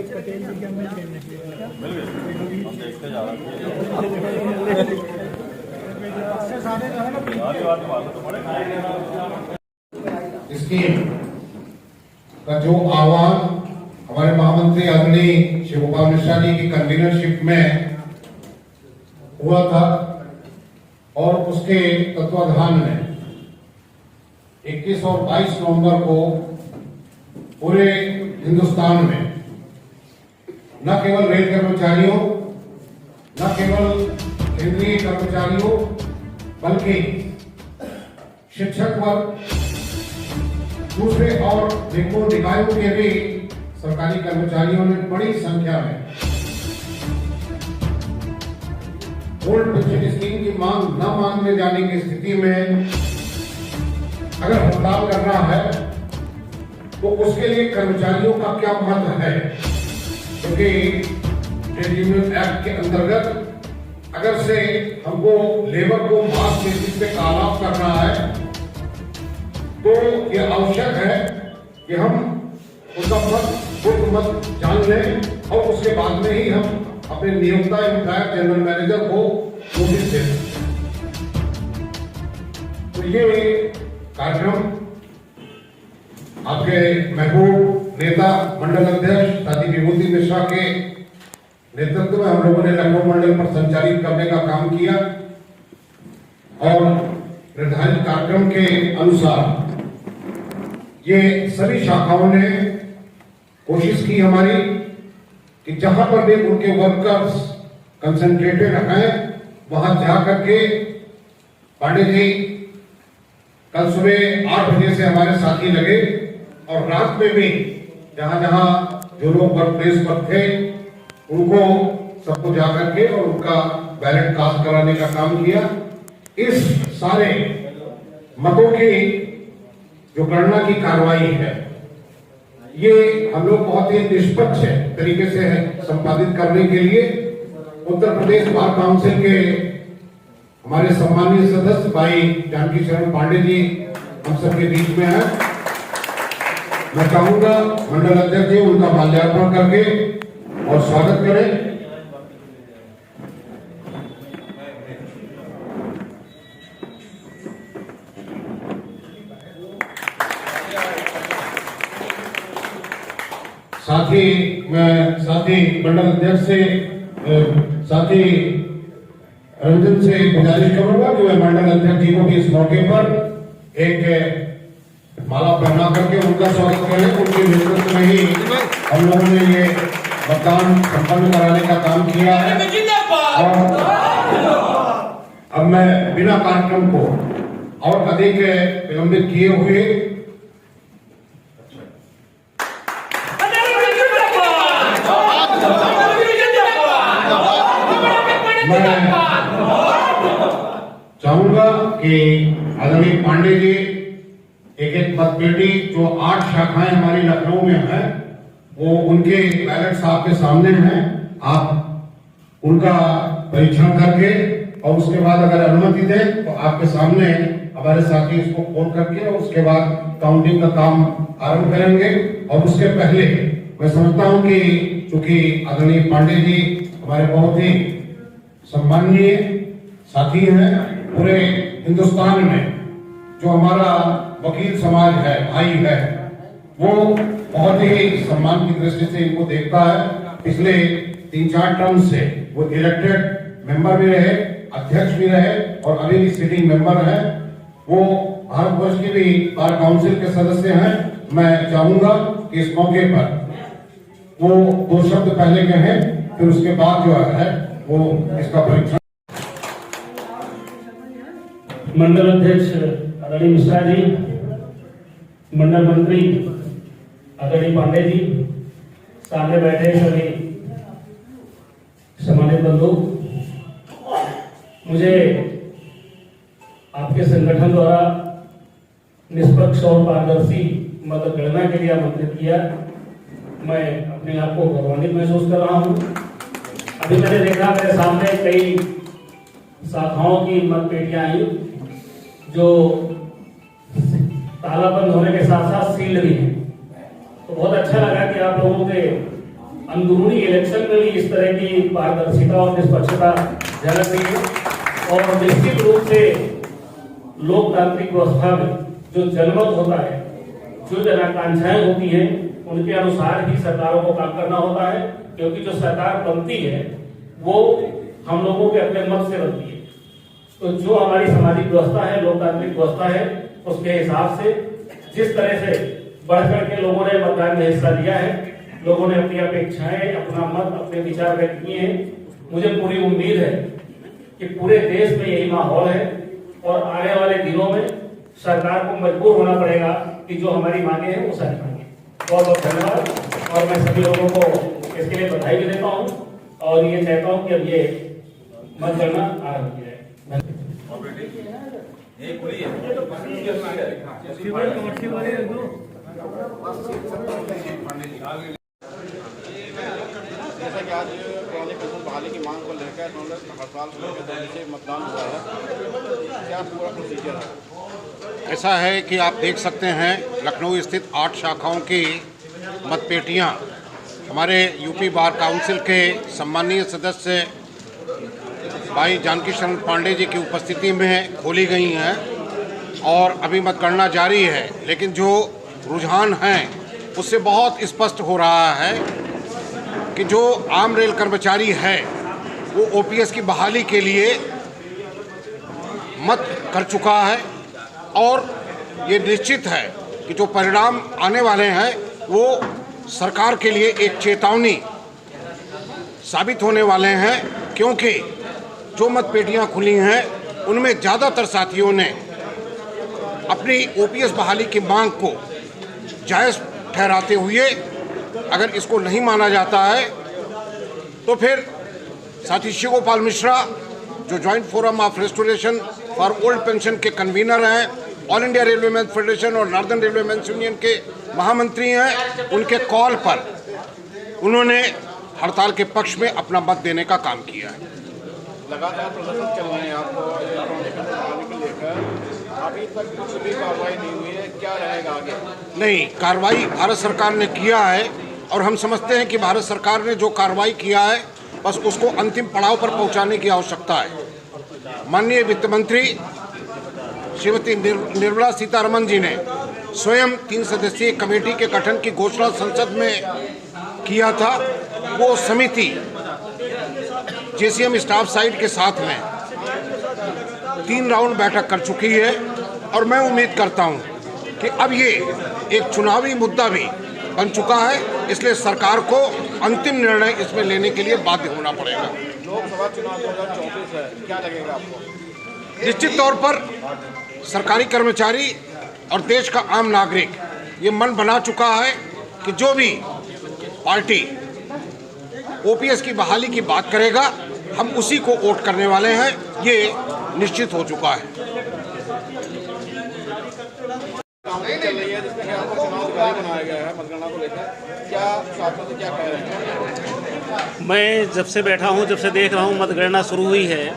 पटेल जी क्या मिल गए? हम देखते जा रहे स्कीम का जो आह्वान हमारे महामंत्री आदरणीय शिव गोपाल मिश्रा जी की कन्वीनरशिप में हुआ था और उसके तत्वाधान में 21 और 22 नवंबर को पूरे हिंदुस्तान में न केवल रेल कर्मचारियों, न केवल केंद्रीय कर्मचारियों, बल्कि शिक्षक वर्ग, दूसरे और निकायों के भी सरकारी कर्मचारियों ने बड़ी संख्या में ओल्ड पेंशन स्कीम की मांग न मांगने जाने की स्थिति में अगर हड़ताल करना है तो उसके लिए कर्मचारियों का क्या महत्व है, क्योंकि ट्रेड यूनियन एक्ट के अंतर्गत अगर से हमको लेबर को मास बेसिस पे कॉल ऑफ करना है तो ये आवश्यक है कि हम उसका मत जान लें और उसके बाद में ही हम अपने नियोक्ता एम्प्लॉयर जनरल मैनेजर को नोटिस दे सकते हैं। तो ये कार्यक्रम आपके महबूब नेता मंडल अध्यक्ष साथी विभूति मिश्रा के नेतृत्व में हम लोगों ने लखनऊ मंडल पर संचालित करने का काम किया और निर्धारित कार्यक्रम के अनुसार ये सभी शाखाओं ने कोशिश की हमारी कि जहां पर भी उनके वर्कर्स कंसंट्रेटेड हैं वहां जाकर के पांडे जी कल सुबह 8 बजे से हमारे साथी लगे और रात में भी जहां जहां जो लोग वर्क प्लेस पर थे उनको सबको जाकर के और उनका बैलेट कास्ट कराने का काम किया। इस सारे मतों की जो गणना की कार्रवाई है ये हम लोग बहुत ही निष्पक्ष तरीके से संपादित करने के लिए उत्तर प्रदेश बार काउंसिल के हमारे सम्मानीय सदस्य भाई जानकी शरण पांडे जी हम सबके बीच में हैं। मैं चाहूंगा मंडल अध्यक्ष जी उनका माल्यार्पण करके और स्वागत करें। साथ ही मंडल अध्यक्ष से साथी रंजन से गुजारिश करूंगा कि मैं मंडल अध्यक्ष जी को भी इस मौके पर एक माला पहना करके उनका स्वागत करें। उनके नेतृत्व में ही हम लोगों ने ये मतदान संपन्न कराने का काम किया है और अब मैं बिना कार्यक्रम को और अधिक विलंबित किए हुए मैं चाहूंगा कि आदरणीय पांडे जी एक मतपेटी जो 8 शाखाएं हमारी लखनऊ में है वो उनके बैलेट्स आपके सामने हैं। आप उनका परीक्षण करके और उसके बाद अगर अनुमति दें तो आपके सामने हमारे साथी इसको खोल करके और उसके बाद काउंटिंग का काम आरंभ करेंगे। और उसके पहले मैं समझता हूं कि चूंकि आदरणीय पांडे जी हमारे बहुत ही सम्माननीय साथी हैं, पूरे हिंदुस्तान में जो हमारा वकील समाज है, भाई है, वो बहुत ही सम्मान की दृष्टि से इनको देखता है। पिछले 3-4 टर्म से वो इलेक्टेड मेंबर भी रहे, अध्यक्ष भी रहे और अभी भी सिटिंग मेंबर है। वो भारतवर्ष के भी बार काउंसिल के सदस्य हैं। मैं चाहूंगा कि इस मौके पर वो 2 शब्द पहले कहें, फिर उसके बाद जो है वो इसका परीक्षण। मंडल अध्यक्ष आदरणीय मिश्रा जी, मंडल मंत्री आदरणीय पांडे जी, सामने बैठे सभी सम्मानित बंधु, मुझे आपके संगठन द्वारा निष्पक्ष और पारदर्शी मतगणना के लिए आमंत्रित किया। मैं अपने आप को गौरवान्वित महसूस कर रहा हूँ। अभी मैंने देखा मेरे सामने कई शाखाओं की मतपेटियां आई जो ताला बंद होने के साथ साथ सील्ड भी हैं। तो बहुत अच्छा लगा कि आप लोगों के अंदरूनी इलेक्शन में भी इस तरह की पारदर्शिता और निष्पक्षता झलक रही है। और निश्चित रूप से लोकतांत्रिक व्यवस्था में जो जनमत होता है, जो जनाकांक्षाएं होती हैं, उनके अनुसार ही सरकारों को काम करना होता है, क्योंकि जो सरकार बनती है वो हम लोगों के अपने मत से बनती है। तो जो हमारी सामाजिक व्यवस्था है, लोकतांत्रिक व्यवस्था है, उसके हिसाब से जिस तरह से बढ़ के लोगों ने मतदान में हिस्सा लिया है, लोगों ने अपनी अपेक्षाएं, अपना मत, अपने विचार व्यक्त किए हैं। मुझे पूरी उम्मीद है कि पूरे देश में यही माहौल है और आने वाले दिनों में सरकार को मजबूर होना पड़ेगा कि जो हमारी मांगे हैं वो सारी मांगे। बहुत बहुत धन्यवाद। और मैं सभी लोगों को इसके लिए बधाई भी देता हूँ और ये चाहता हूँ कि अब ये मतगणना आरंभ की जाए। जैसा कि आज पुरानी पेंशन बहाली की मांग को लेकर हड़ताल को लेकर नीचे मतदान हुआ है, क्या पूरा प्रोसीजर है? ऐसा है कि आप देख सकते हैं लखनऊ स्थित 8 शाखाओं की मतपेटियां हमारे यूपी बार काउंसिल के सम्मानीय सदस्य भाई जानकी शरण पांडे जी की उपस्थिति में खोली गई हैं और अभी मतगणना जारी है। लेकिन जो रुझान हैं उससे बहुत स्पष्ट हो रहा है कि जो आम रेल कर्मचारी है वो ओपीएस की बहाली के लिए मत कर चुका है और ये निश्चित है कि जो परिणाम आने वाले हैं वो सरकार के लिए एक चेतावनी साबित होने वाले हैं, क्योंकि जो मतपेटियां खुली हैं उनमें ज़्यादातर साथियों ने अपनी ओपीएस बहाली की मांग को जायज़ ठहराते हुए, अगर इसको नहीं माना जाता है तो फिर साथी शिव गोपाल मिश्रा जो joint forum of restoration for old pension के कन्वीनर हैं, all India railway man federation और नॉर्दर्न रेलवे मैन यूनियन के महामंत्री हैं, उनके कॉल पर उन्होंने हड़ताल के पक्ष में अपना मत देने का काम किया है। लगातार प्रदर्शन चल रहे हैं, आपको को लेकर अभी तक कुछ भी कार्रवाई नहीं हुई है, क्या रहेगा आगे? नहीं, कार्रवाई भारत सरकार ने किया है और हम समझते हैं कि भारत सरकार ने जो कार्रवाई किया है बस उसको अंतिम पड़ाव पर पहुंचाने की आवश्यकता है। माननीय वित्त मंत्री श्रीमती निर्मला सीतारमण जी ने स्वयं 3 सदस्यीय कमेटी के गठन की घोषणा संसद में किया था। वो समिति जेसीएम स्टाफ साइट के साथ में 3 राउंड बैठक कर चुकी है और मैं उम्मीद करता हूं कि अब ये एक चुनावी मुद्दा भी बन चुका है, इसलिए सरकार को अंतिम निर्णय इसमें लेने के लिए बाध्य होना पड़ेगा। लोकसभा चुनाव 2024 है, क्या लगेगा आपको? निश्चित तौर पर सरकारी कर्मचारी और देश का आम नागरिक ये मन बना चुका है कि जो भी पार्टी ओपीएस की बहाली की बात करेगा हम उसी को वोट करने वाले हैं, ये निश्चित हो चुका है। चल रही है जिसमें आपको चुनाव अधिकारी बनाया गया है मतगणना को लेकर, क्या छात्रों से क्या कह रहे हैं? मैं जब से बैठा हूं, जब से देख रहा हूं मतगणना शुरू हुई है,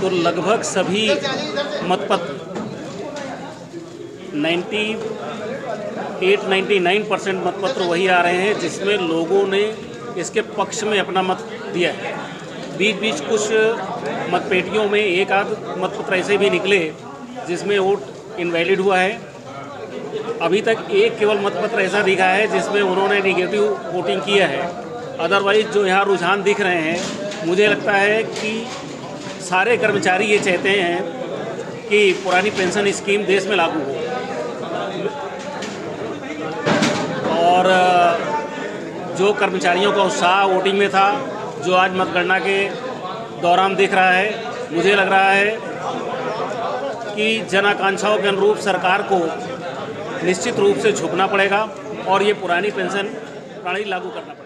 तो लगभग सभी मतपत्र 98-99% मतपत्र वही आ रहे हैं जिसमें लोगों ने इसके पक्ष में अपना मत दिया है। बीच बीच कुछ मतपेटियों में एक आध मतपत्र ऐसे भी निकले जिसमें वोट इनवैलिड हुआ है। अभी तक एक केवल मतपत्र ऐसा दिखा है जिसमें उन्होंने नेगेटिव वोटिंग किया है। अदरवाइज जो यहाँ रुझान दिख रहे हैं, मुझे लगता है कि सारे कर्मचारी ये चाहते हैं कि पुरानी पेंशन स्कीम देश में लागू हो और जो कर्मचारियों का उत्साह वोटिंग में था, जो आज मतगणना के दौरान दिख रहा है, मुझे लग रहा है कि जन आकांक्षाओं के अनुरूप सरकार को निश्चित रूप से झुकना पड़ेगा और ये पुरानी पेंशन प्रणाली लागू करना पड़ेगा।